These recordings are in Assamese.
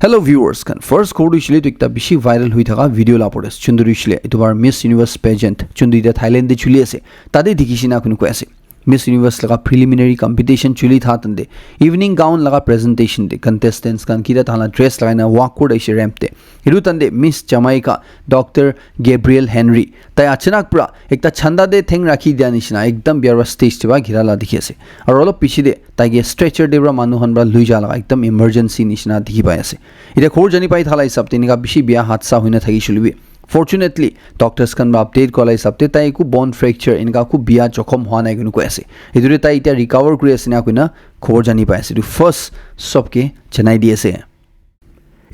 Hello viewers, kan first kodu shile to ekta bishi viral hui thaka video la pores chunduri shile etu bar Miss Universe pageant chunduri da Thailand de chuli ase tade dikhishina kunu ko ase Miss Universe laga preliminary competition chuli tha tande evening gown laga presentation de contestants kan kida thala dress laga na walk code ase ramp te hiru tande Miss Jamaica Dr. Gabriel Henry tai achanak pura ekta chanda de theng rakhi dia nishina ekdam biara stage te ba ghira la dikhi ase aru olo pichi de tai ge stretcher de bra manu han bra lui ja laga ekdam emergency nishina dikhi pai ase ida khor jani pai thala hisab te nika bishi bia hadsa hoina thagi shulubi Fortunately, doctors can update kola hisab te tai ku bone fracture inka ku bia jokhom hwa nai gunu ko ase idure tai ita recover kuri ase na kuina khobor jani pai ase du first sobke janai di ase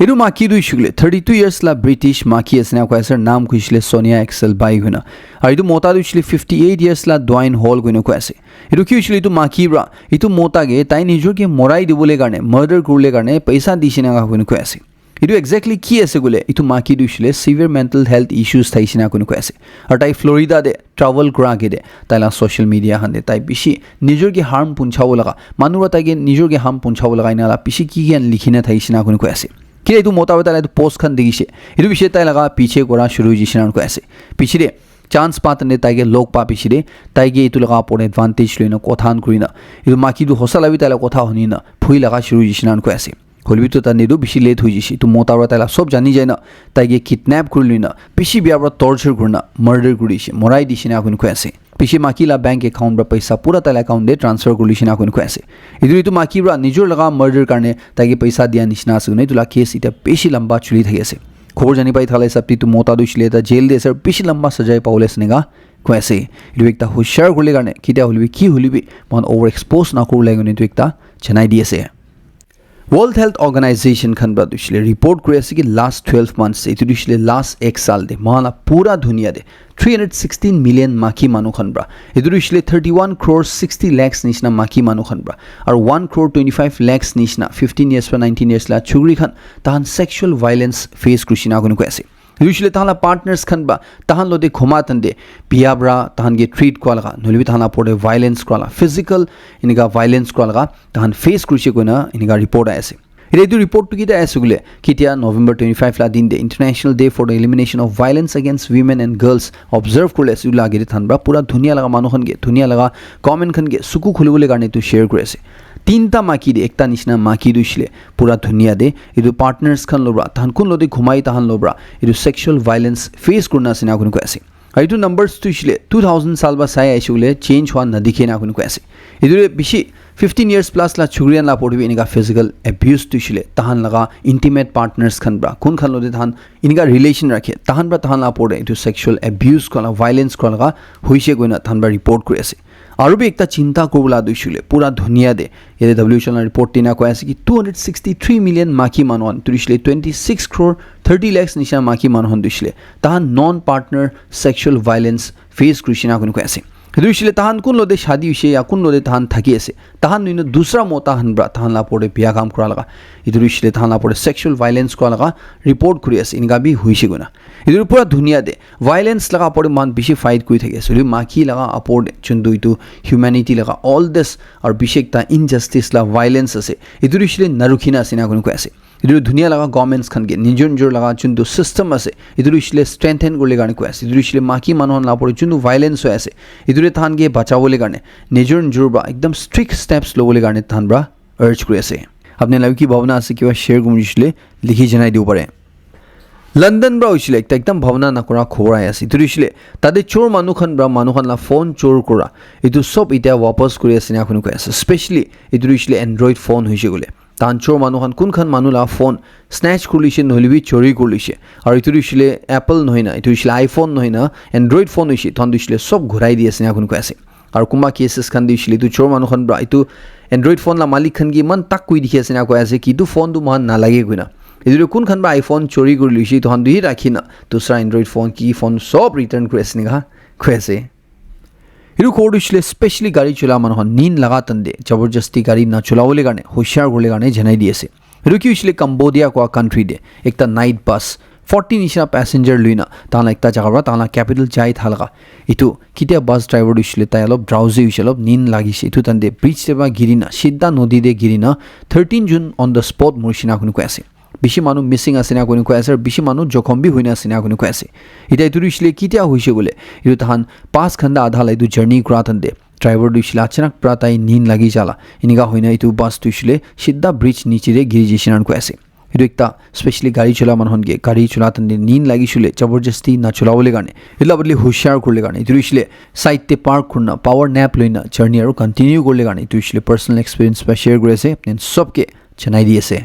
Iru maki du shugle 32 years la British maki ase na ko ase naam ku isle Sonia Excel bai guna ar idu mota du isle 58 years la Dwayne Hall gunu ko ase iru ki isle itu maki bra itu mota ge tai nijor ke morai dibule garne murder kurle garne paisa dishina ga gunu ko ase Idu exactly ki ase gule itu maki du shile severe mental health issues thaisina kunu ko ase ar tai Florida de travel kura ge de taila social media hande tai bishi nijor ge harm punchawo laga manura tai ge nijor ge harm punchawo laga ina la bishi ki gen likhina thaisina kunu ko ase ki itu mota bata la post khan digise idu bishe tai laga piche kora shuru jisina ko ase piche de chance patne tai ge lok pa piche de tai ge itu laga por advantage loina kothan kurina idu maki du hosala bi tai la kotha honina phui laga shuru jisina ko ase Holbito ta nidu bishi late hui jishi tu mota ra tala sob jani jaina taige kidnap kurlina bishi bia ra torture kurna murder kurishi morai dishina kun ko ase bishi maki la bank account ra paisa pura tala account de transfer kurlishina kun ko ase idu itu maki ra nijor laga murder karne taige paisa dia nishna asune tula case ita bishi lamba chuli thagi ase khobor jani pai thala sabti tu mota du shile ta jail de sir bishi lamba sajai paule snega ko ase idu ekta hushar kurle karne kitia holbi ki holibi mon over expose na kurle gune tu ekta janai di ase World Health Organization khan bra dushile report kuri ase ki last 12 months etu dushile last ek saal de mala pura dunia de 316 million maki manu khan bra etu dushile 31 crore 60 lakhs nishna maki manu khan bra ar 1 crore 25 lakhs nishna 15 years to 19 years la chugri khan tahan sexual violence face krishina gunu ko ase Usually tahala partners khan ba tahan lode khoma tande piabra tahan ge treat ko laga nolibi tahan pore violence ko laga physical iniga violence ko laga tahan face krushi ko na iniga report aise Redu report to kita asugule kitia November 25 la din de International Day for the Elimination of Violence Against Women and Girls observe kule asula giri thanbra pura dunia laga manu khan ge dunia laga comment khan ge suku khulibule garne tu share kure ase tinta maki de ekta nishna maki du shile pura dunia de idu partners khan lobra tan kun lode khumai tahan lobra idu sexual violence face kurna sina kun ko ase aitu numbers tu shile 2000 sal ba sai aishule change hwa na dikhe na kun ko ase idu bishi 15 years plus la chugrian la podbi inika physical abuse tu shile tahan laga intimate partners khan bra kun khan lode tahan inika relation rakhe tahan bra tahan la pode itu sexual abuse ko la violence ko laga hoise goina tahan bra report kuri ase aru bi ekta chinta korula dushile pura dunia de ye WHO na report tina ko ase ki 263 million maki manon turishile 26 crore 30 lakhs nisha maki manon dushile tahan non partner sexual violence face krishina kun ko ase Dushile tahan kun lode shadi wishe ya kun lode tahan thaki ase tahan nuino dusra mota han bra tahan la pore biya kam kura laga idur shile tahan la pore sexual violence ko laga report kuri ase inga bi huise guna idur pura dunia de violence laga pore man bishi fight koi thake ase maki laga upward chundu itu humanity laga all this or bishekta injustice la violence ase idur shile narukhina sina kun ko ase idur dunia laga governments khan ge nijor laga chundu system ase idur shile strengthen gole garne ko ase idur shile maki manon la pore chundu violence ho ase idur थान के बचावले गाने नेजर जुरबा एकदम स्ट्रिक्ट स्टेप्स लोबले गाने थान ब्रा अर्ज करे আছে আপনি লাইক কি ভাবনা আছে কিবা শেয়ার গুমজিলে লিখি জানাই দিও পারে লন্ডন ব্রা হইছিল একটা একদম ভাবনা না করা খবর আই আছে তুরিছিলে তাদের চোর মানুখান লা ফোন চোর করা এটু সব ইটা वापस করে আছে না কোন কই আছে স্পেশালি এটুরিছিলে অ্যান্ড্রয়েড ফোন হইছে গলে তান চোর মানুখান কোনখান মানুলা ফোন স্ন্যাচ করলিছে নহলিবি চুরি করলিছে আর এটুরিছিলে অ্যাপল নহয় না এটুরিছিলে আইফোন নহয় না অ্যান্ড্রয়েড ফোন হইছে তন দিছিলে সব ঘুরাই দিয়েছে না কোন কই আছে আর কুমা কেসেস খান দিছিলে তু চোর মানুখান ব্রা এটু অ্যান্ড্রয়েড ফোন লা মালিক খান কি মান তাক কই দিছে না কই আছে কি তু ফোন দু মান না লাগে কইনা এদুরে কোন খান বা আইফোন চুরি কৰি লিছি তহন দুই ৰাখি না দুসরা অ্যান্ড্রয়েড ফোন কি ফোন সব রিটার্ন করে আসনি গা কইছে ইরু কোডিশলে স্পেশালি গাড়ি চলা মানুহ নিন লাগাতন দে জবরদস্তি গাড়ি না চলাবলে গানে হুশিয়ার গলে গানে জানাই দিয়েছে ইরু কি উছলে কম্বোডিয়া কোয়া কান্ট্রি দে একটা নাইট বাস 40 নিশা প্যাসেঞ্জার লইনা তাহলে একটা জায়গা তাহলে ক্যাপিটাল যাই থালগা ইটু কিতিয়া বাস ড্রাইভার উছলে তাই অলপ ড্রাউজি উছলে অলপ নিন লাগিছে ইটু তান দে ব্রিজ দেবা গিরিনা সিদ্ধা নদী দে গিরিনা 13 জুন অন দ্য স্পট মুরশিনা কোন কইছে বেছি মানুহ মিছিং আছে না কোনে কৈ আছে আৰু বেছি মানুহ জখম বি হৈ না আছে না কোনে কৈ আছে এটা ইটো ইছলে কিতিয়া হৈছে বলে ইটো তাহান 5 ঘণ্টা আধা লাইটো জাৰ্নি কৰা তন্দে ড্ৰাইভাৰ দুইছিলে আচানক প্ৰায় নীন লাগি जाला ইনিকা হইনা ইটো বাস দুইছিলে সিদ্ধা ব্ৰিজ নিচিৰে গিৰি যেছিনান কৈ আছে ইটো একটা স্পেশালি গাড়ী চলা মানুহনকে গাড়ী চলা তন্দে নীন লাগিছিলে জবৰদস্তি না চলাবলে কাৰণে ইলা বদলি হুশিয়াৰ কৰলে কাৰণে ইটো ইছলে সাইডতে পাৰ্ক কৰনা পাৱাৰ ন্যাপ লইনা জাৰ্নি আৰু কন্টিনিউ কৰলে কাৰণে ইটো ইছলে পাৰ্সোনাল এক্সপেৰিয়েন্স বা শেয়াৰ কৰি আছে আপনি সবকে জনাই দি আছে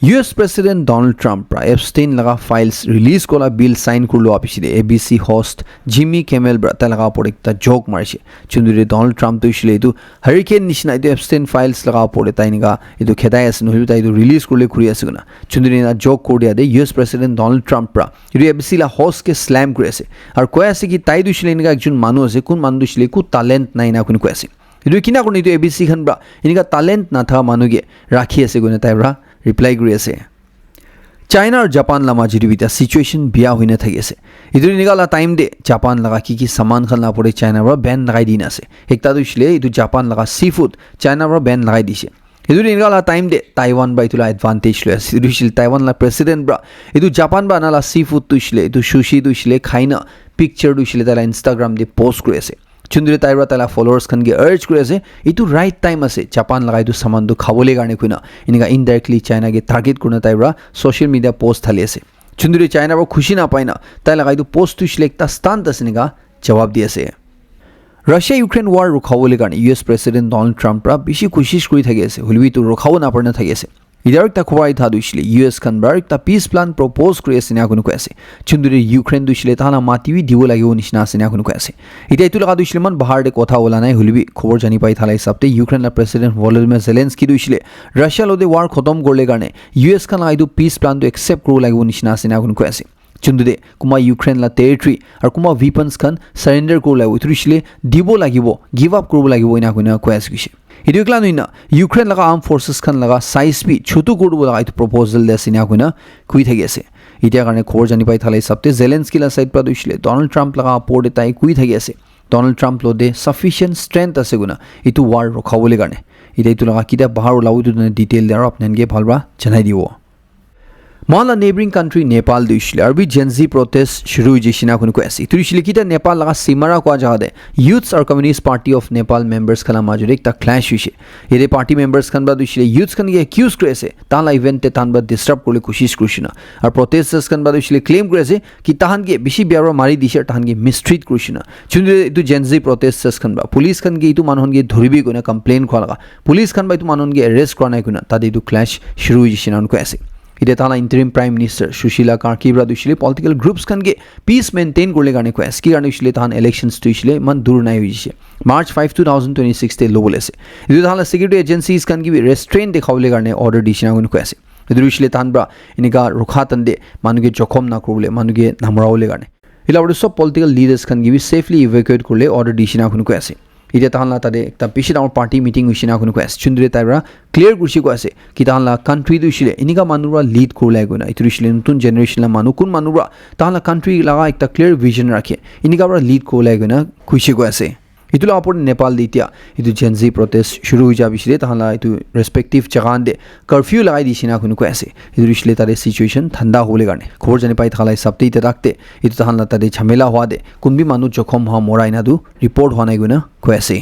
US President Donald Trump Epstein laga files release kola bill sign kurlo apiside ABC host Jimmy Kimmel brata laga por ekta joke marise chundure Donald Trump to ishile itu hurricane nishna itu Epstein files laga pore tainiga itu khedai asin hoilu tai itu release kurle khuri asuguna chundure na joke koriya de US President Donald Trump itu ABC la host ke slam kori ase ar koi ase ki tai du ishile inga ekjon manu ase kun manu ishile ku talent nai na kun koi ase itu kina kun itu ABC khan bra inga talent na tha manuge rakhi ase gune tai bra reply কৰি আছে চাইনা আৰু জাপান লামা জিডিবিটা সিচুৱেচন বিয়া হৈ না থাকি আছে ইদুৰি নিগালা টাইম দে জাপান লাগা কি সামান খান না পৰে চাইনাৰ পৰা বেন লগাই দিন আছে একটা দুইছিলে ইদু জাপান লাগা সি ফুড চাইনাৰ পৰা বেন লগাই দিছে ইদুৰি নিগালা টাইম দে টাইৱান বাই তুলা এডভান্টেজ লৈ আছে ইদুছিল টাইৱান লা প্ৰেসিডেন্ট ব্ৰা ইদু জাপান বা নালা সি ফুড তুইছিলে ইদু সুশি দুইছিলে খাইনা পিকচাৰ দুইছিলে তালা ইনষ্টাগ্ৰাম দি পোষ্ট কৰি আছে চুন্দুৰে তাইৰা তালা ফলোৱাৰ্স খানকে আৰ্জ কৰি আছে ইটো ৰাইট টাইম আছে জাপান লগাই দু সামানটো খাবলৈ কাৰণে কুনা ইনিকা ইনডাইৰেক্টলি চাইনাকে টাৰ্গেট কৰনা তাইৰা সোশ্যাল মিডিয়া পোষ্ট ঢালি আছে চুন্দুৰে চাইনাৰ খুশি না পায় না তাই লগাই দু পোষ্ট তুইছিলে একটা ষ্টান্ট আছে নিকা জবাব দি আছে ৰাছিয়া ইউক্ৰেইন ৱাৰ ৰখাবলৈ কাৰণে US প্ৰেসিডেন্ট ডনাল্ড ট্ৰাম্প বেছি কোশিশ কৰি থাকি আছে হলিবি তো ৰখাব না পাৰনা থাকি আছে ইদাৰ একটা খবৰ আইথা দুইছিলে US খান বাৰ একটা পিস প্লান প্ৰপ'জ কৰি আছে না কোনো কৈ আছে চুন্দুৰে ইউক্ৰেইন দুইছিলে তাহানা মাটিবি দিব লাগিব নিচিনা আছে না কোনো কৈ আছে এটা ইটো লগা দুইছিলে মান বাহাৰতে কথা ওলা নাই হলিবি খবৰ জানি পাই থালা হিচাপতে ইউক্ৰেইনৰ president Volodymyr Zelensky দুইছিলে Russia লদে war খতম কৰলে কাৰণে US খান আইদু পিস প্লানটো একসেপ্ট কৰিব লাগিব নিচিনা আছে না কোনো কৈ আছে চুন্দুৰে কুমা ইউক্ৰেইন লা টেৰিটৰি আৰু কুমা ৱেপনছ খান সাৰেন্ডাৰ কৰিব লাগিব ইটোছিলে দিব লাগিব গিভ আপ কৰিব লাগিব না কোনো কৈ আছে কিছে ইটো একলা নইনা ইউক্ৰেইন লাগা আৰ্ম ফোৰ্সেস খান লাগা সাইজ বি ছোটো কৰিব লাগা ইটো প্ৰপ'জাল দে সিনা কোনা কুই থাকি আছে ইতিয়া কাৰণে খবৰ জানি পাই থালে সপ্তে জেলেন্সকি লা সাইড পৰা দুইছিলে ডনাল্ড ট্ৰাম্প লাগা আপৰ্ট তাই কুই থাকি আছে ডনাল্ড ট্ৰাম্প লদে সাফিশিয়েন্ট স্ট্ৰেংথ আছে গুনা ইটো ৱাৰ ৰখাবলৈ কাৰণে ইতিয়া ইটো লাগা কিটা বাহাৰ ওলাও ইটো ডিটেইল দে আৰু আপোনানকে ভালবা জনাই দিব Mala neighboring country Nepal duishile arbi Gen Z protest shuru jishina kun ko asi turishile kita Nepal laga simara ko jagade Youths or Communist Party of Nepal members khala majure ekta clash hoise ere party members kan ba duishile youths kan ge accuse kore ase tala event te tan ba disrupt kole koshish kurishina ar protesters kan ba duishile claim kore ase ki tahan ge bishi biara mari dishe tahan ge mistreat kurishina chunde itu Gen Z protesters kan ba police kan ge itu manhon ge dhoribi kona complain ko laga police kan ba itu manhon ge arrest kora nai kuna tade itu clash shuru jishina kun ko ase ইতে তালা ইন্টারিম প্রাইম মিনিস্টার সুশীলা কার্কিব্রা দুইছিলে পলিটিক্যাল গ্রুপস খানকে পিস মেইনটেইন করলে কাৰণে কয় কি কাৰণে উছিলে তাহান ইলেকশনস দুইছিলে মান দূৰ নাই হৈছে মাৰ্চ 5 2026 তে লবলে আছে ইটো তালা সিকিউৰিটি এজেন্সিজ খানকে ৰেষ্ট্ৰেইন দেখাবলৈ কাৰণে অৰ্ডাৰ দিছিনা কোন কয় আছে ইটো উছিলে তাহান ব্ৰা এনেকা ৰখা তন্দে মানুহে জখম না কৰলে মানুহে নামৰাবলৈ কাৰণে ইলাবৰে সব পলিটিক্যাল লিডাৰ্স খানকে সেফলি ইভাকুৱেট কৰলে অৰ্ডাৰ দিছিনা কোন কয় আছে ইতে তাহানলা তাতে একটা পিছত আমাৰ পাৰ্টি মিটিং হৈছিনা কোনো কৈ আছে চুন্দুৰে তাইৰা ক্লিয়াৰ কৰিছে কৈ আছে কি তাহানলা কান্ট্ৰি দুইছিলে এনিকা মানুহৰা লিড কৰলাই গনা ইটো দিছিলে নতুন জেনেৰেশ্যনৰ মানুহ কোন মানুহৰা তাহানলা কান্ট্ৰি লাগা একটা ক্লিয়াৰ ভিজন ৰাখে এনিকা পৰা লিড কৰলাই গনা খুশি কৈ আছে ইটোলা আপৰ নেপাল দিতিয়া ইটো Gen Z protest শুৰু হৈ যাবিছিলে তাহানলা ইটো ৰেসপেক্টিভ জাগান দে কাৰফিউ লাগাই দিছিনা কোনো কৈ আছে ইটো দিছিলে তাৰে সিচুৱেচন ঠাণ্ডা হ'লে কাৰণে খবৰ জানি পাই থালাই সপ্তাহ ইতে ৰাখতে ইটো তাহানলা তাৰে ঝামেলা হোৱা দে কোনবি মানুহ জখম হোৱা মৰাই নাদু ৰিপৰ্ট হোৱা নাই গনা কৈ আছে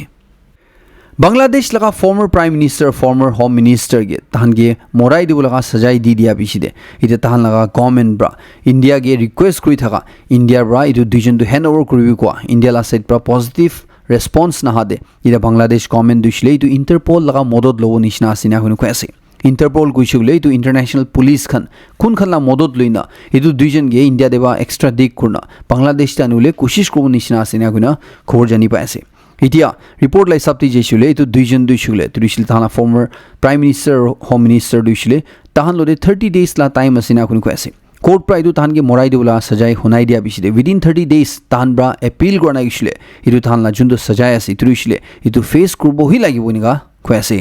বাংলাদেশ লगा former prime minister former home minister गे तहन गे मोराई दिबो लगा सजाई दी दिया बिसिदे इते तहन लगा गवर्नमेंट ब्रा इंडिया गे रिक्वेस्ट करि थाका इंडिया ब्रा इतो डिजन टू हैंड ओवर करिबि को इंडिया ला साइड ब्रा पॉजिटिव रेस्पॉन्स ना हादे इते बांग्लादेश गवर्नमेंट दुइले इतो इंटरपोल लगा मदद लबो निसिना आसिना हुनु कयसे इंटरपोल गुइसुले इतो इंटरनेशनल पुलिस खान कुन खानला मदद लइना इतो दुइजन गे इंडिया देबा एक्स्ट्रा दिक करना बांग्लादेश तानुले कोशिश करबो निसिना आसिना हुना खबर जानि पाइसे इतिया रिपोर्ट लाई सबति जेसुले इतो दुइजन दुइसुले तुरिसिल थाना former prime minister home minister दुइसुले ताहान लोदे 30 डेज ला टाइम असिना कुन कयसे कोर्ट प्राइदु ताहान के मोराइ देउला सजाय होनाइ दिया बिसिदे विदिन 30 डेज ताहान ब्रा अपील गरना गिसुले इतो ताहान ला जुन्दो सजाय आसे तुरिसिले इतो फेस करबो हि लागिबो निगा कयसे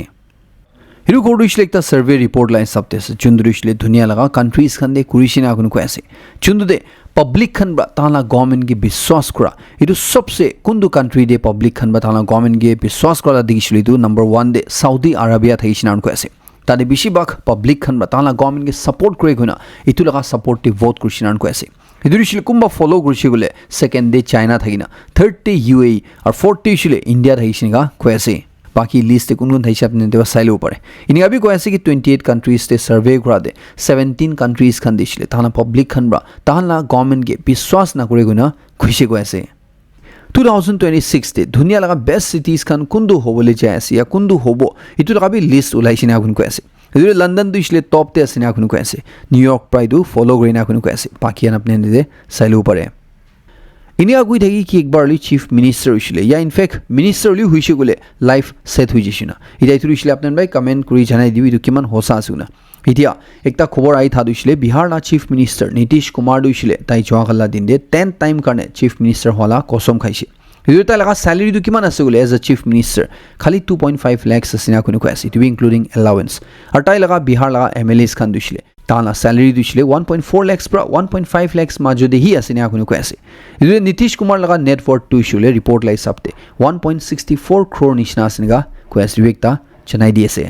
हिरु कोडुइसले एकटा सर्वे रिपोर्ट लाई सबते जुन्दुरिसले दुनिया लगा कंट्रीज खंदे कुरिसिना कुन कयसे जुन्दुदे पब्लिक खन बा ताला गवर्नमेंट के विश्वास करा इतो सबसे कुंदु कंट्री दे पब्लिक खन बा ताला गवर्नमेंट के विश्वास करा दिगिसुले इतो नंबर 1 दे सऊदी अरेबिया थैसिना उनको ऐसे তাতে বেছিভাগ পাব্লিক খান বা তাহলা গভৰ্ণমেণ্টকে ছাপোৰ্ট কৰে গৈ না এইটো লগা ছাপোৰ্টে ভোট কৰিছে না কৈ আছে সেইটো দিছিলে কোনোবা ফ'ল' কৰিছে বোলে ছেকেণ্ড ডে চাইনা থাকি না থাৰ্ড ডে UAE আৰু ফ'ৰ্থ ডে দিছিলে ইণ্ডিয়া থাকিছে নিকা কৈ আছে বাকী লিষ্টে কোন কোন থাকিছে আপুনি দেৱা চাই ল'ব পাৰে এনেকা বি কৈ আছে কি 28 কাণ্ট্ৰিজতে ছাৰ্ভে কৰা দে 17 কাণ্ট্ৰিজ খান দিছিলে তাহলা পাব্লিক খান বা তাহলা গভৰ্ণমেণ্টকে বিশ্বাস নকৰে গৈ না খুচি কৈ আছে 2026 তে দুনিয়া লগা বেষ্ট চিটিজ খান কোনটো হ'বলৈ যায় আছে या কোনটো হ'ব এইটো লগা বি লিষ্ট ওলাইছে না আপুনি কৈ আছে এইটো লণ্ডন দিছিলে টপতে আছে না আপুনি কৈ আছে নিউয়ৰ্ক প্ৰাইডো ফ'ল' কৰি না আপুনি কৈ আছে পাকিয়ান আপুনি নিজে চাই ল'ব পাৰে ইনিয়া গৈ থাকি কি একবাৰলি চিফ মিনিষ্টাৰ হৈছিলে ইয়া ইনফেক্ট মিনিষ্টাৰলি হৈছে গ'লে লাইফ ছেট হৈ যাইছে না এতিয়া এইটো হৈছিলে আপোনাৰ বাই কমেণ্ট কৰি জনাই দিবি এইটো কিমান সঁচা আছে না এতিয়া একটা খবৰ আহি থা দিছিলে বিহাৰ না চিফ মিনিষ্টাৰ নীতিশ কুমাৰ দিছিলে তাই যোৱাকালা দিন দে 10th টাইম কাৰণে চিফ মিনিষ্টাৰ হোৱা কসম খাইছে এইটো তাই লগা চেলাৰীটো কিমান আছে গ'লে এজ এ চিফ মিনিষ্টাৰ খালি 2.5 lakhs আছে না কোনো কৈ আছে টু বি ইনক্লুডিং এলাউৱেন্স আৰু তাই লগা বিহাৰ লগা MLAs খান দিছিলে তাহলা চেলাৰী দিছিলে 1.4 lakhs পৰা 1.5 lakhs মাজতে হি আছে না কোনো কৈ আছে এইটো নীতিশ কুমাৰ লগা নেট ওয়াৰ্থ দিছিলে ৰিপৰ্ট লাই চাপতে 1.64 crore নিচিনা আছে না কৈ আছে একটা জনাই দি আছে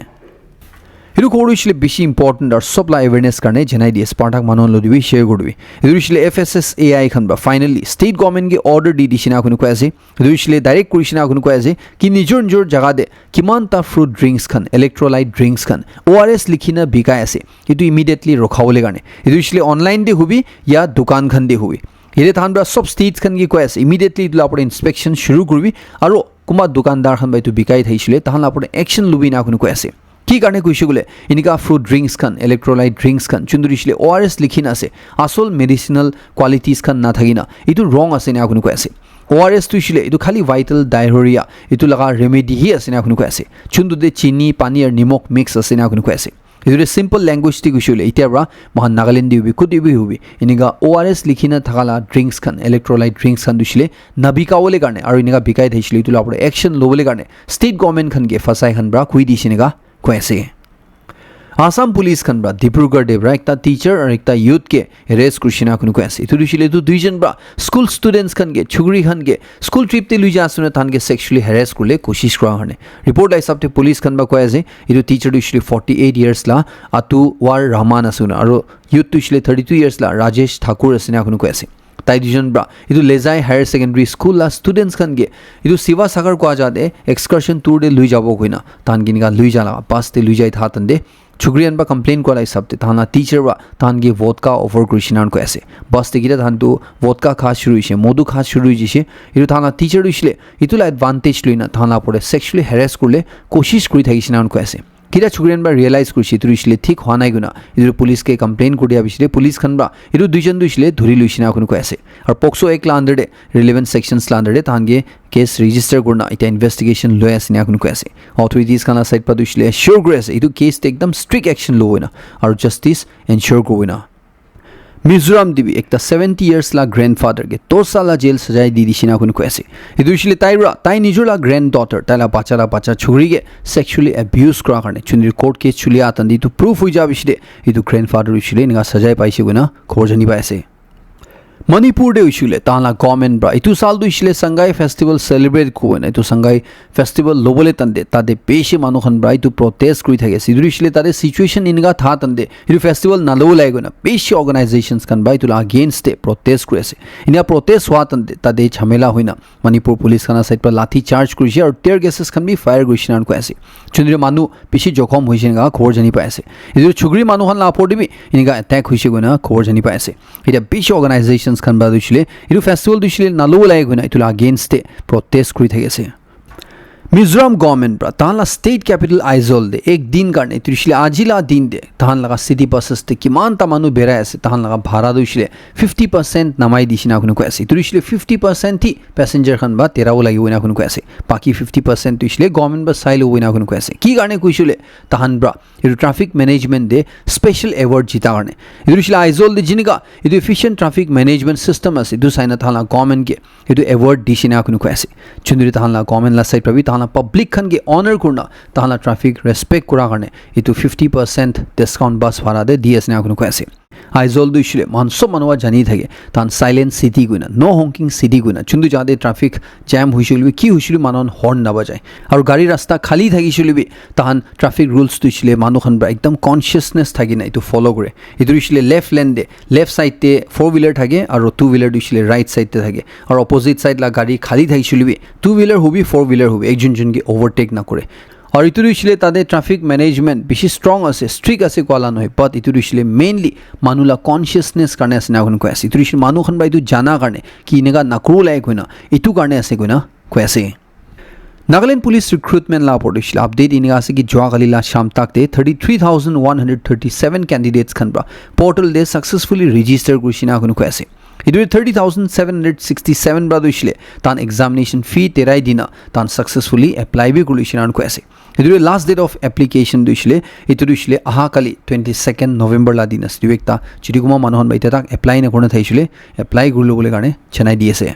এইটো কৰিছিলে বেছি ইম্পৰ্টেণ্ট আৰু সবলা এৱেৰনেছ কাৰণে জনাই দিয়ে স্পাৰ্টাক মানুহ লদিবি শ্বেয়াৰ কৰিবি এইটো দিছিলে FSSAI খান বা ফাইনেলি ষ্টেট গভৰ্ণমেণ্টকে অৰ্ডাৰ দি দিছে না কোনো কৈ আছে এইটো দিছিলে ডাইৰেক্ট কৰিছে না কোনো কৈ আছে কি নিজৰ নিজৰ জাগাতে কিমানটা ফ্ৰুট ড্ৰিংকছ খান ইলেক্ট্ৰলাইট ড্ৰিংকছ খান ORS লিখি না বিকাই আছে এইটো ইমিডিয়েটলি ৰখাবলৈ কাৰণে এইটো দিছিলে অনলাইন দে হবি ইয়া দোকান খান দে হবি এৰে তাহান সব ষ্টেটছ খান কি কৈ আছে ইমিডিয়েটলি এইটো আপোনাৰ ইনস্পেকশ্যন শুৰু কৰিবি আৰু কোনোবা দোকানদাৰ খান বা এইটো বিকাই থাকিছিলে তাহান আপোনাৰ একশ্যন লবি না কোনো কৈ আছে কি কাৰণে কৈছে গ'লে এনেকা ফ্ৰুট ড্ৰিংকছ খান ইলেক্ট্ৰলাইট ড্ৰিংকছ খান যোনটো দিছিলে ORS লিখি না আছে আসল মেডিচিনেল কোৱালিটিজ খান নাথাকি না এইটো ৰং আছে না কোনো কৈ আছে ORS দিছিলে এইটো খালি ভাইটেল ডায়ৰিয়া এইটো লগা ৰেমেডি হি আছে না কোনো কৈ আছে যোনটো দে চিনি পানী আৰু নিমখ মিক্স আছে না কোনো কৈ আছে এইটো চিম্পল লেংগুৱেজ দি কৈছিলে এতিয়া পৰা মহান নাগালেণ্ড দিবি কুদিবি হবি এনেকা ORS লিখি না থাকালা ড্ৰিংকছ খান ইলেক্ট্ৰলাইট ড্ৰিংকছ খান দিছিলে নাবিকাবলৈ কাৰণে আৰু এনেকা বিকাই থাকিছিলে এইটো আপোনাৰ একশ্যন ল'বলৈ কাৰণে ষ্টেট গভৰ্ণমেণ্ট খানকে ফচাই খান পৰা কৈ দিছে এনেকা কৈ আছে আসাম পুলিচ খান বা ডিব্ৰুগড় দেৱৰা একটা টিচাৰ আৰু একটা ইউথকে এৰেষ্ট কৰিছে না কোনো কৈ আছে এইটো দিছিলে এইটো দুইজন বা স্কুল ষ্টুডেণ্টছ খানকে ছুগুৰি খানকে স্কুল ট্ৰিপতে লৈ যা আছে তানকে সেক্সুৱেলি হেৰেছ কৰিলে কোচিছ কৰা কাৰণে ৰিপৰ্ট হিচাপতে পুলিচ খান বা কৈ আছে এইটো টিচাৰ দিছিলে 48 years লা আতু ৱাৰ ৰহমান আছে আৰু ইউথ দিছিলে 32 years লা ৰাজেশ ঠাকুৰ আছে না কোনো কৈ আছে তাই দুজন বা এইটো লেজাই হায়াৰ ছেকেণ্ডেৰী স্কুল লা ষ্টুডেণ্টছ খানকে এইটো শিৱা সাগৰ কোৱা যাতে এক্সকাৰ্ছন টুৰ দে লৈ যাব গৈ না তান কিনিকা লৈ যা লগা বাছতে লৈ যাই থাতন দে ছুগুৰিয়ান বা কমপ্লেইন কৰা হিচাপতে তাহানা টিচাৰ বা তাহানকে ভোটকা অফাৰ কৰিছে না কৈ আছে বাছতে কিটা তাহানটো ভোটকা খা শুৰু হৈছে মধু খা শুৰু হৈছে এইটো তাহানা টিচাৰ দিছিলে এইটোলা এডভান্টেজ লৈ না তাহানা পৰে সেক্সুৱেলি হেৰেছ কৰিলে কোচিছ কৰি থাকিছে না কৈ আছে কিটা ছুগুৰিয়ান বা ৰিয়েলাইজ কৰিছে এইটো দিছিলে ঠিক হোৱা নাই গুণা এইটো পুলিচকে কমপ্লেইন কৰি দিয়া বিছিলে পুলিচ খান বা এইটো দুইজন দিছিলে ধৰি লৈছে না কৈ আছে আৰু পক্সো এক লা আণ্ডাৰ দে ৰিলেভেণ্ট ছেকশ্যনছ লা আণ্ডাৰ দে তাহানকে কেছ ৰেজিষ্টাৰ কৰি না এতিয়া ইনভেষ্টিগেশ্যন লৈ আছে না কৈ আছে অথৰিটিজ খানা ছাইড পৰা দিছিলে চিয়'ৰ কৰি আছে এইটো কেছটো একদম ষ্ট্ৰিক্ট একশ্যন ল'ব না আৰু জাষ্টিছ এনচিয়'ৰ কৰিব না মিজোৰাম দিবি একটা 70 years লা গ্ৰেণ্ডফাদাৰকে 2 সালা জেল সজাই দি দিছে না কৈ আছে এইটো দিছিলে তাই নিজৰ লা গ্ৰেণ্ড ডটাৰ তাইলা বাচ্চা ছুগুৰিকে সেক্সুৱেলি এবিউজ কৰাৰ কাৰণে চুনিৰ কোৰ্ট কেছ চলি আতন দি এইটো প্ৰুফ হৈ যাব বিছিলে এইটো গ্ৰেণ্ডফাদাৰ দিছিলে এনেকা সজাই পাইছে গৈ না খবৰ জানি পাই আছে মণিপুৰ দে হৈছিলে তাহালা গভৰ্ণমেণ্ট বা এইটো চাল দিছিলে সংঘাই ফেষ্টিভেল চেলিব্ৰেট কৰিব না এইটো সংঘাই ফেষ্টিভেল ল'বলৈ তান্দে তাতে বেছি মানুহখন বা এইটো প্ৰটেষ্ট কৰি থাকে এইটো দিছিলে তাতে চিচুৱেশ্যন এনেকা থা তান্দে এইটো ফেষ্টিভেল নল'ব লাগে গৈ না বেছি অৰ্গেনাইজেশ্যনছ খান বা এইটো আগেইনষ্টে প্ৰটেষ্ট কৰি আছে এনেকুৱা প্ৰটেষ্ট হোৱা তান্দে তাতে ঝামেলা হয় না মণিপুৰ পুলিচ খানা ছাইড পৰা লাঠি চাৰ্জ কৰিছে আৰু টিয়াৰ গেছেছ খান বি ফায়াৰ কৰিছে না কৈ আছে যোনটো মানুহ বেছি জখম হৈছে এনেকা খবৰ জানি পাই আছে এইটো ছুগুৰি মানুহখন লাপৰ দিবি এনেকা এটেক হৈছে গৈ না খবৰ জানি পাই আছে এতিয়া বেছি অৰ্গেনাইজেশ্যনছ খান বা দিছিলে এইটো ফেষ্টিভেল দিছিলে নল'ব লাগে গৈ না এইটো আগেইনষ্টে প্ৰটেষ্ট কৰি থাকি আছে মিজোৰাম গভৰ্ণমেণ্ট পৰা তাহালা ষ্টেট কেপিটেল আইজল দে এক দিন কাৰণে এইটো দিছিলে আজিলা দিন দে তাহান লগা চিটি বাছেছতে কিমানটা মানুহ বেৰাই আছে তাহান লগা ভাড়া দিছিলে 50% নামাই দিছে না কৈ আছে এইটো দিছিলে 50% হি পেচেঞ্জাৰ খান বা তেৰাব লাগিব না কৈ আছে বাকী 50% দিছিলে গভৰ্ণমেণ্ট বা চাই ল'ব না কৈ আছে কি কাৰণে কৈছিলে তাহান পৰা এইটো ট্ৰাফিক মেনেজমেণ্ট দে স্পেচিয়েল এৱাৰ্ড জিতা কাৰণে এইটো দিছিলে আইজল দে যেনেকা এইটো এফিচিয়েণ্ট ট্ৰাফিক মেনেজমেণ্ট চিষ্টেম আছে এইটো চাই না তাহালা গভৰ্ণমেণ্টকে এইটো এৱাৰ্ড দিছে না কৈ আছে যোনটো তাহালা গভৰ্ণমেণ্ট লা চাইড পাবি তাহালা পাব্লিক খানকে অনাৰ কৰনা তাহালা ট্ৰাফিক ৰেছপেক্ট কৰাৰ কাৰণে এইটো 50% ডিছকাউণ্ট বাছ ভাড়া দে দি আছে না কৈ আছে আইজল দুইছিলে মান সব মানুহ জানি থাকে তান সাইলেন্ট সিটি কইনা নো হংকিং সিটি কইনা চুন্দু যাতে ট্রাফিক জ্যাম হৈছিল কি হৈছিল মানুহ হর্ন নাবাজায় আৰু গাড়ী ৰাস্তা খালি থাকিছিল তাহান ট্ৰাফিক ৰুলস দুইছিলে মানুহখন একদম কনসিয়াসনেস থাকি না এইটো ফলো কৰে এইটো দিছিলে লেফট লেন দে লেফট সাইডে 4 হুইলাৰ থাকে আৰু 2 হুইলাৰ দিছিলে ৰাইট সাইডে থাকে আৰু অপোজিট সাইড লা গাড়ী খালি থাকিছিল 2 হুইলাৰ হবি 4 হুইলাৰ হবি একজনজনকে ওভাৰটেক না কৰে আৰু ইটো দিছিলে তাতে ট্ৰাফিক ম্যানেজমেন্ট বেশি স্ট্ৰং আছে স্ট্ৰিক্ট আছে কোৱালা নহয় বাট ইটো দিছিলে মেইনলি মানুহলা কনসিয়াসনেস কাৰণে আছে না কৈ আছে ইটো দিছিলে মানুহখন বা ইটো জানা কাৰণে কি এনেকা নকৰো লাইক হয় না ইটো কাৰণে আছে কৈ না কৈ আছে Nagaland Police Recruitment La Portish update in Asiki Joakalila Shamtak de 33,137 candidates Kanbra portal they successfully registered Kushina Kunukwase. It was 30,767 Bradushle Tan examination fee Terai Dina Tan successfully apply be Kulishan Kwase. It was last date of application Dushle it Dushle Ahakali 22nd November La Dinas Divekta Chirikuma Manohan Baitatak apply in a corner Thaishule apply Gulubulegane Chennai DSA.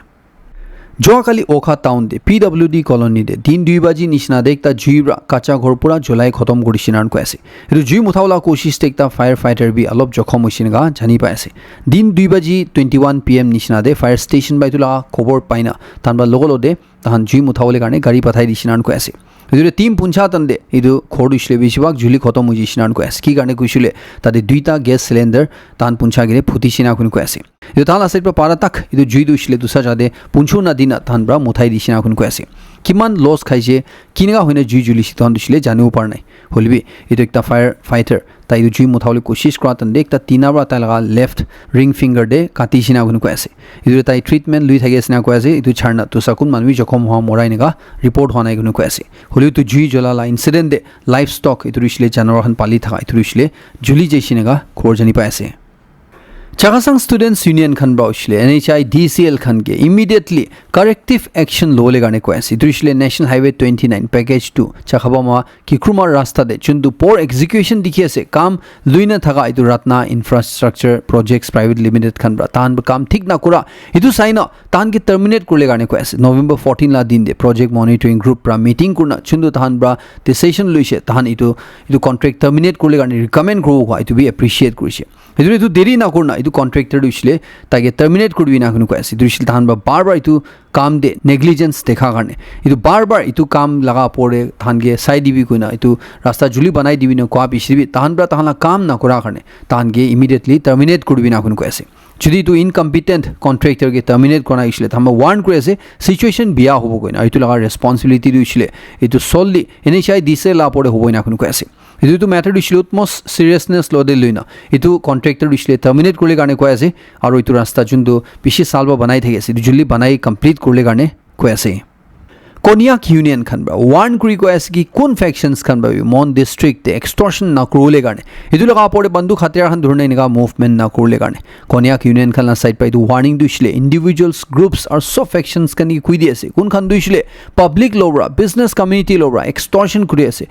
যোৱাকালি ওখা টাউন দে PWD কলনী দে দিন 2 বাজি নিচিনা দে একটা জুইৰা কাঁচা ঘৰ পুৰা জ্বলাই খতম কৰিছে নান কৈ আছে এটো জুই মুঠাওলা কোশিশ একটা ফায়াৰ ফাইটাৰ বি অলপ জখম হৈছে গা জানি পাই আছে দিন 2 বাজি 21 PM নিচিনা দে ফায়াৰ ষ্টেচন বাইতুলা খবৰ পাইনা তানবা লগলদে তাহান জুই মুঠাওলে কাৰণে গাড়ী পঠাই দিছে নান কৈ আছে এটো টিম পুঞ্চা তন্দে এটো খৰদিছিলে বেছিভাগ জুলি খতম হৈ গৈছে নান কৈ আছে কি কাৰণে কৈছিলে তাতে দুইটা গেছ সিলিন্ডাৰ তান পুঞ্চা গিৰে ফুটিছে না কোন কৈ আছে এটো তাল আছে পাৰা তাক এটো জুই দুছিলে দুসা যাদে পুঞ্চু না দিনা তান ব্ৰা মুঠাই দিছে না কোন কৈ আছে কিমান লস খাইছে কিনগা হইনা জুই জুলিছে তন দিছিলে জানিও পাৰ নাই হলবি এটো একটা ফায়াৰ ফাইটাৰ তাই জুই মুঠাওলে কোশিশ কৰা তন্দে একটা তিনাবৰা তাই লগা লেফট ৰিং ফিংগাৰ দে কাটিছে না কোন কৈ আছে এটো তাই ট্ৰিটমেন্ট লৈ থাকি আছে না কৈ আছে এটো ছাৰনা তো সাকুন মানুহ জখম হোৱা মৰাই নেগা ৰিপৰ্ট হোৱা নাই কোন কৈ আছে হলিও তো জুই জ্বলালা ইনসিডেন্ট দে লাইফ স্টক এটো দিছিলে জানৰখন পালি থাকা এটো দিছিলে জুলি জেছি নেগা খবৰ জানি পাই আছে Chagasang Students Union Khan Brauchle NHI DCL Khan ke immediately corrective action lole gane ko ase Drishle National Highway 29 package 2 Chakhabama Kikrumar rasta de chundu poor execution dikhi ase kam luina thaga itu Ratna Infrastructure Projects Private Limited Khan bra tan kam thik na kura itu saina tan ke terminate kurle gane ko ase November 14 la din de project monitoring group pra meeting kurna chundu tan bra decision luise tan itu contract terminate kurle gane recommend kro itu be appreciate kurise itu deri na kurna itu contractor দিছিলে তাকে টার্মিনেট করবি না কোনো কইছে দিছিল তাহান বারবার itu কাম দে নেগলিজেন্স দেখা কারণে itu বারবার itu কাম লাগা পড়ে তাহানকে সাই দিবি কইনা itu রাস্তা জুলি বানাই দিবি না কোয়া পিছিবি তাহানরা তাহানা কাম না করা কারণে তাহানকে ইমিডিয়েটলি টার্মিনেট করবি না কোনো কইছে যদি itu ইনকম্পিটেন্ট কন্ট্রাক্টরকে টার্মিনেট করা হইছিল তাহমা ওয়ার্ন করেছে সিচুয়েশন বিয়া হবো কইনা itu লাগা রেসপন্সিবিলিটি দিছিলে itu সললি এনএইচআই দিছে লা পড়ে হবো না কোনো কইছে itu matter দিছিল utmost seriousness লদে লইনা itu কন্ট্রাক্টর দিছিলে টার্মিনেট করলে কারণে কয় আছে আৰু itu রাস্তা জুনটো পিছি সালবা বানাই থাকে আছে জুলি বানাই কমপ্লিট করলে কারণে কয় আছে Konyak Union Khan bra one kuri ko as ki kun factions khan ba Mon district de extortion na kurule garne idu laga pore bandu khatyar khan dhurne niga movement na kurule garne Konyak Union Khan la side pa idu warning duishle individuals groups or so factions kan ki kui di ase kun khan duishle public lobra business community lobra extortion kuri ase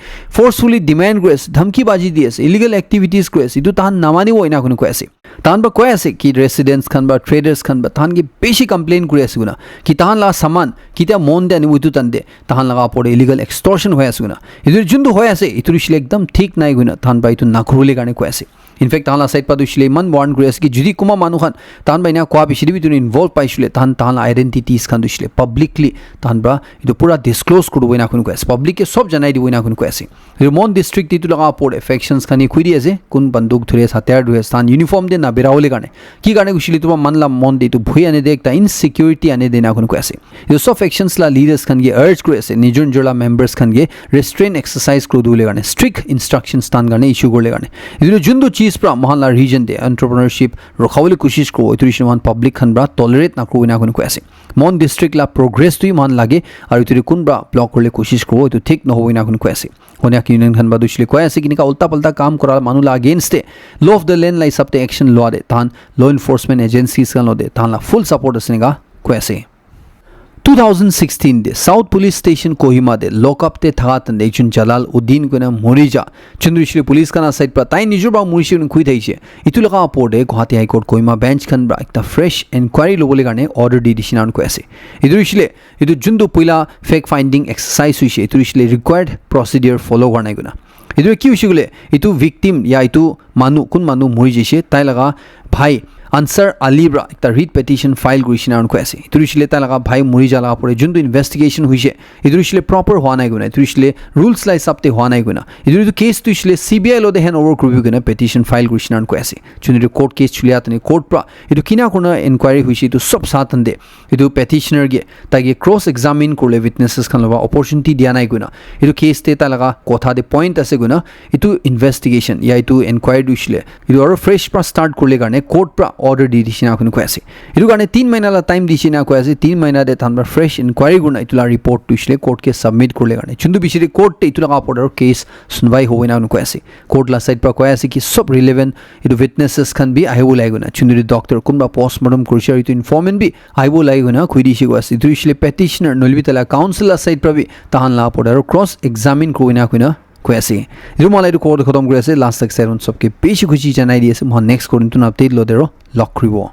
forcefully demand kuri ase dhamki baji di ase illegal activities kuri ase idu tahan namani hoina kun ko ase tahan ba koi ase ki residents khan ba traders khan ba tahan ki beshi complain kuri ase guna ki tahan la saman kita mon de ani utu দে তাহান লাগা পড়ে ইলিগাল এক্সটর্শন হয়ে আছে গুনা এদের জুন্দু হয়ে আছে ইতুর শিলে একদম ঠিক নাই গুনা তাহান বাই তো নাকরুলে গানে কয় আছে ইনফ্যাক্ট তাহান সাইড পা দুইছিলে ইমান ওয়ার্ন করে আছে কি যদি কুমা মানুখান তাহান বাই না কোয়া বিশিবি তুন ইনভলভ পাইছিলে তাহান আইডেন্টিটিস খান দুইছিলে পাবলিকলি তাহান বা ইটো পুরা ডিসক্লোজ করবই না কোন কয় আছে পাবলিককে সব জানাই দিবই না কোন কয় আছে মন ডিস্ট্রিক্ট ইটো লাগা পড়ে ফ্যাকশনস খানি খুই দি আছে কোন বন্দুক ধরে হাতিয়ার ধরে স্থান ইউনিফর্ম দে না বেরাওলে গানে কি গানে গুছিলি তোমা মানলাম মন দে ইটো ভুই আনে দে একটা ইনসিকিউরিটি আনে দে না কোন কয় আছে ইটো সব ফ্যাকশনস লা লিডার্স খান গে আর্জ করে আছে নিজন জোলা মেম্বার্স খান গে রেস্ট্রেন এক্সারসাইজ করে দুলে গানে স্ট্রিক্ট ইনস্ট্রাকশনস তান গানে ইস্যু করলে গানে ইটো জুন্দু চিজ প্রা মহল্লা রিজন দে এন্টারপ্রেনারশিপ রখাওলে কোশিশ করো ইটো রিশমান পাবলিক খান ব্রা টলারেট না করবই না কোন কয় আছে মন ডিস্ট্রিক্ট লা প্রোগ্রেস তুই মান লাগে আর ইটো কোন ব্রা ব্লক করলে কোশিশ করো ইটো ঠিক নহবই না কোন কয় আছে Konyak Union Khan ba duishle koi ase kinika ulta palta kaam kora manula against law of the land lai sabte action law de tan law enforcement agencies kan lo de tan la full support asnega koi ase 2016 de South Police Station Kohima de lockup te thaga tan de chun Jalal Uddin kona morija chundrishli police kana side pra tai nijor ba murishi un khui thaise itu laga apode Guwahati High Court Kohima bench khan bra ekta fresh inquiry lobole garne order di disina un ko ase idurishile itu jundu poila fact finding exercise hoise idurishile required procedure follow garnai guna idu ki hoise gole itu victim ya itu manu kun manu mori jise tai laga bhai Ansar Ali bra ekta read petition file guishina on ko ase idurishile ta laga bhai muri jala pore jundu investigation hoise idurishile proper hwa nai guna idurishile rules lai sabte hwa nai guna iduritu case tu ishile CBI lo de hand over review guna petition file guishina on ko ase jundu court case chulia tani court pra idu kina kona inquiry hoise itu sob satan de idu petitioner ge tagi cross examine korle witnesses khan loba opportunity dia nai guna idu case te ta laga kotha de point ase guna itu investigation ya itu inquiry duishile idu aro fresh pra start korle garne court pra order di disina kun ko ase idu garne 3 mahina la time disina ko ase 3 mahina de thamra fresh inquiry guna itula report duishile court ke submit korle garne chundu bishire court te itula ka order case sunwai hoina kun ko ase court la side pra ko ase ki sob relevant idu witnesses khan bi ahibo lai guna chundu doctor kumba postmortem kurishar itu informant bi ahibo lai guna khuidi shi ko ase idu ishile petitioner nolbitala council la side pra bi tahan la order cross examine korina kuna ko ase idu malai du court khatam kori ase last tak seven sabke beshi khushi janai di ase mo next korin tun update lo dero lock kribo